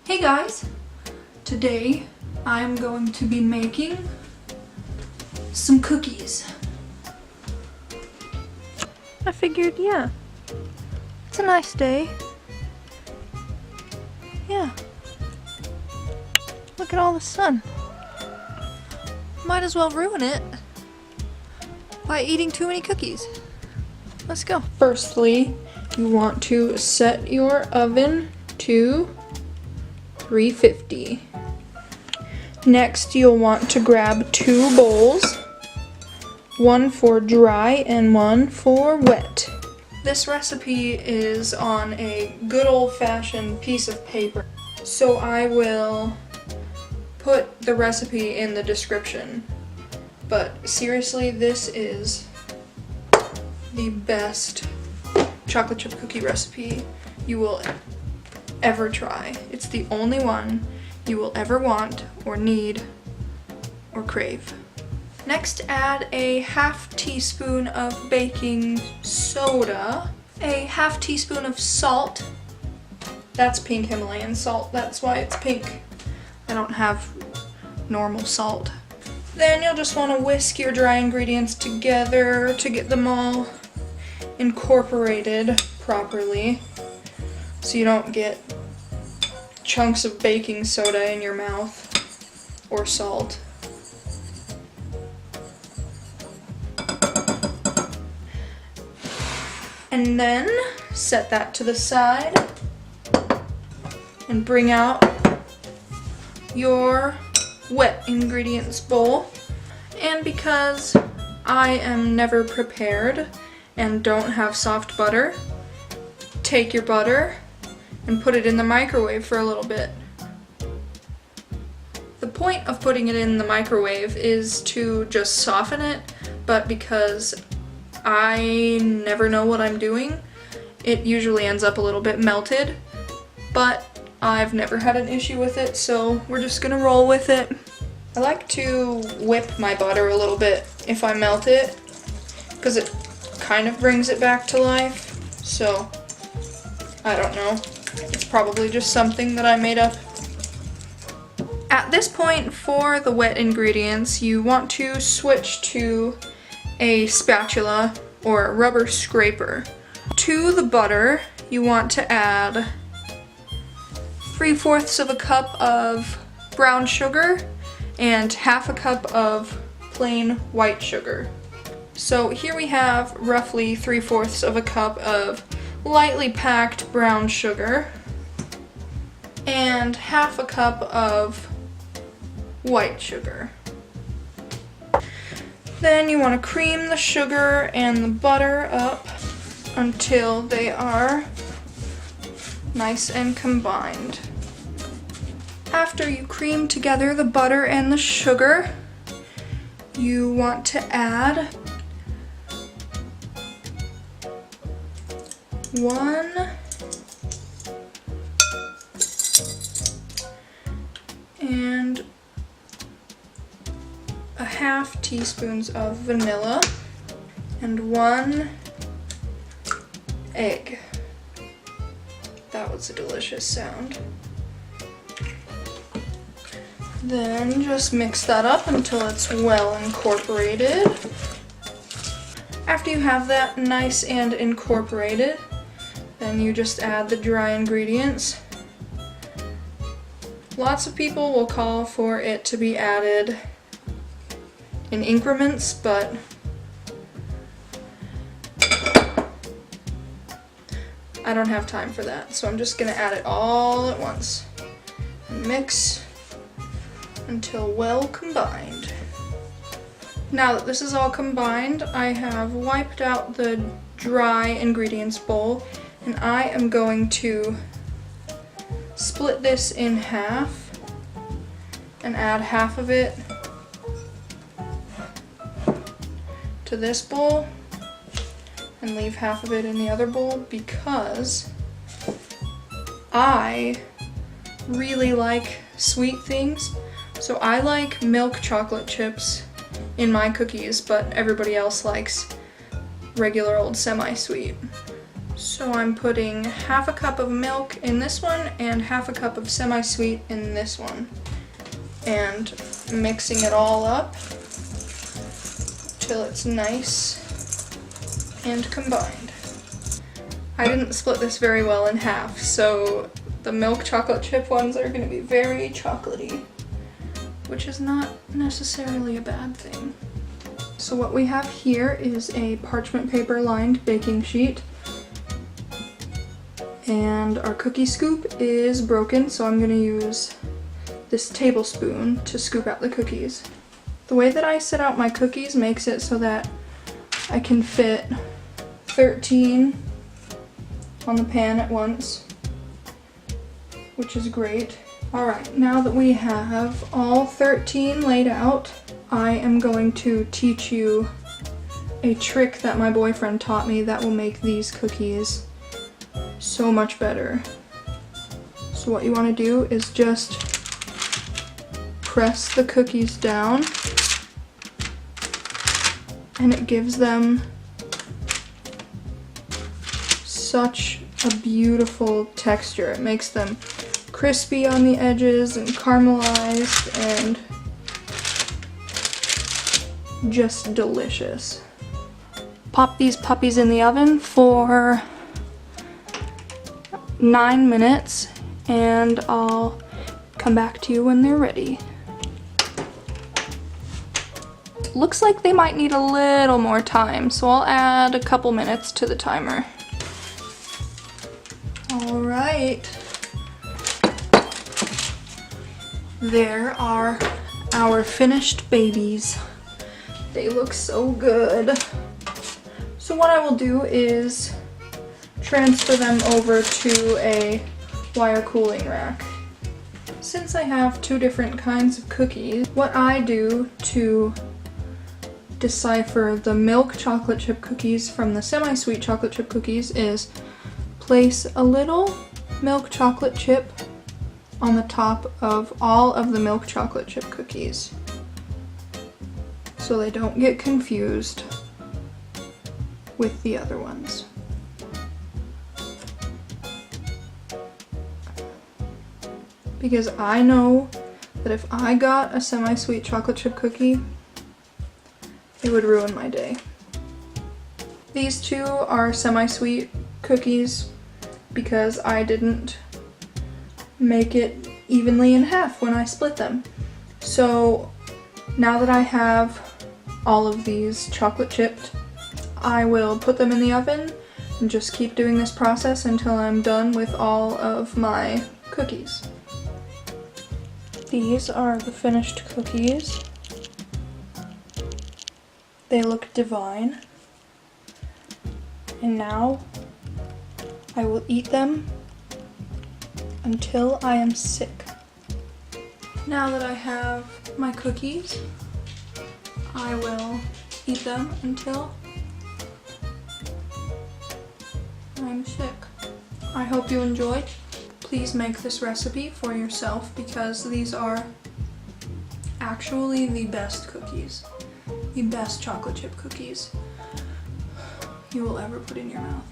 Hey guys! Today I'm going to be making some cookies. I figured, yeah, it's a nice day. Yeah. Look at all the sun. Might as well ruin it by eating too many cookies. Let's go. Firstly, you want to set your oven to 350. Next, you'll want to grab 2 bowls, one for dry and one for wet. This recipe is on a good old-fashioned piece of paper, so I will put the recipe in the description. But seriously, this is the best chocolate chip cookie recipe you will ever try. It's the only one you will ever want or need or crave. Next, add a half teaspoon of baking soda, a half teaspoon of salt. That's pink Himalayan salt, that's why it's pink. I don't have normal salt. Then you'll just want to whisk your dry ingredients together to get them all incorporated properly so you don't get chunks of baking soda in your mouth or salt. And then set that to the side and bring out your wet ingredients bowl. And because I am never prepared and don't have soft butter, take your butter and put it in the microwave for a little bit. The point of putting it in the microwave is to just soften it, but because I never know what I'm doing, it usually ends up a little bit melted, but I've never had an issue with it, so we're just gonna roll with it. I like to whip my butter a little bit if I melt it, because it kind of brings it back to life, so I don't know. It's probably just something that I made up. At this point, for the wet ingredients, you want to switch to a spatula or a rubber scraper. To the butter, you want to add 3/4 of a cup of brown sugar and 1/2 cup of plain white sugar. So here we have roughly 3/4 of a cup of lightly packed brown sugar and 1/2 cup of white sugar. Then you want to cream the sugar and the butter up until they are nice and combined. After you cream together the butter and the sugar, you want to add 1 and 1/2 teaspoons of vanilla and 1 egg. That was a delicious sound. Then just mix that up until it's well incorporated. After you have that nice and incorporated, then you just add the dry ingredients. Lots of people will call for it to be added in increments, but I don't have time for that, so I'm just gonna add it all at once and mix until well combined. Now that this is all combined, I have wiped out the dry ingredients bowl, and I am going to split this in half and add 1/2 of it to this bowl and leave 1/2 of it in the other bowl because I really like sweet things. So I like milk chocolate chips in my cookies, but everybody else likes regular old semi-sweet. So I'm putting half a cup of milk in this one and half a cup of semi-sweet in this one. And mixing it all up till it's nice and combined. I didn't split this very well in half, so the milk chocolate chip ones are going to be very chocolatey, which is not necessarily a bad thing. So what we have here is a parchment paper lined baking sheet. And our cookie scoop is broken, so I'm going to use this tablespoon to scoop out the cookies. The way that I set out my cookies makes it so that I can fit 13 on the pan at once, which is great. Alright, now that we have all 13 laid out, I am going to teach you a trick that my boyfriend taught me that will make these cookies so much better. So what you want to do is just press the cookies down, and it gives them such a beautiful texture. It makes them crispy on the edges and caramelized and just delicious. Pop these puppies in the oven for 9 minutes, and I'll come back to you when they're ready. Looks like they might need a little more time, so I'll add a couple minutes to the timer. Alright. There are our finished babies. They look so good. So what I will do is transfer them over to a wire cooling rack. Since I have two different kinds of cookies, what I do to decipher the milk chocolate chip cookies from the semi-sweet chocolate chip cookies is place a little milk chocolate chip on the top of all of the milk chocolate chip cookies so they don't get confused with the other ones. Because I know that if I got a semi-sweet chocolate chip cookie, it would ruin my day. These two are semi-sweet cookies because I didn't make it evenly in half when I split them. So now that I have all of these chocolate chipped, I will put them in the oven and just keep doing this process until I'm done with all of my cookies. These are the finished cookies. They look divine. And now I will eat them until I am sick. Now that I have my cookies, I will eat them until I'm sick. I hope you enjoyed. Please make this recipe for yourself because these are actually the best cookies. The best chocolate chip cookies you will ever put in your mouth.